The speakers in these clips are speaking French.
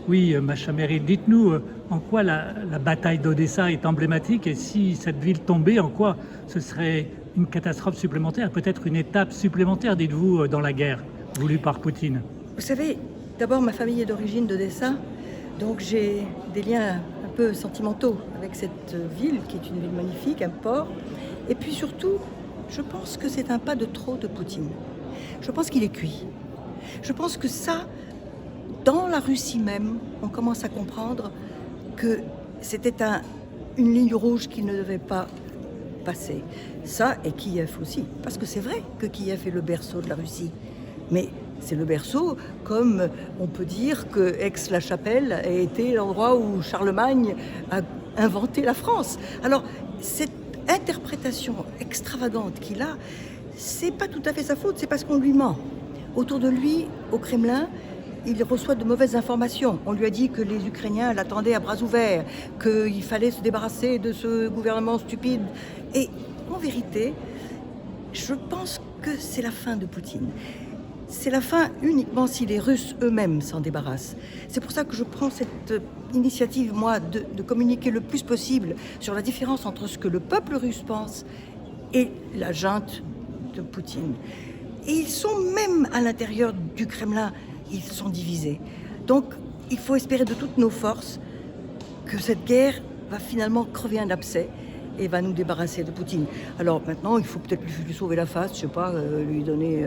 Oui, Macha Meryl, dites-nous en quoi la bataille d'Odessa est emblématique et si cette ville tombait, en quoi ce serait une catastrophe supplémentaire, peut-être une étape supplémentaire, dites-vous, dans la guerre voulue par Poutine. Vous savez, d'abord ma famille est d'origine d'Odessa, donc j'ai des liens un peu sentimentaux avec cette ville qui est une ville magnifique, un port. Et puis surtout, je pense que c'est un pas de trop de Poutine. Je pense qu'il est cuit. Je pense que ça, dans la Russie même, on commence à comprendre que c'était une ligne rouge qui ne devait pas passer. Ça et Kiev aussi, parce que c'est vrai que Kiev est le berceau de la Russie. Mais c'est le berceau, comme on peut dire que Aix-la-Chapelle a été l'endroit où Charlemagne a inventé la France. Alors, cette interprétation extravagante qu'il a, c'est pas tout à fait sa faute, c'est parce qu'on lui ment. Autour de lui, au Kremlin, il reçoit de mauvaises informations. On lui a dit que les Ukrainiens l'attendaient à bras ouverts, qu'il fallait se débarrasser de ce gouvernement stupide. Et en vérité, je pense que c'est la fin de Poutine. C'est la fin uniquement si les Russes eux-mêmes s'en débarrassent. C'est pour ça que je prends cette initiative, moi, de communiquer le plus possible sur la différence entre ce que le peuple russe pense et la junte de Poutine. Et ils sont même à l'intérieur du Kremlin, ils sont divisés. Donc, il faut espérer de toutes nos forces que cette guerre va finalement crever un abcès et va nous débarrasser de Poutine. Alors maintenant, il faut peut-être lui sauver la face, je sais pas, lui donner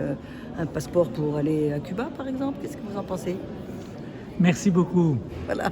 un passeport pour aller à Cuba, par exemple. Qu'est-ce que vous en pensez? Merci beaucoup. Voilà.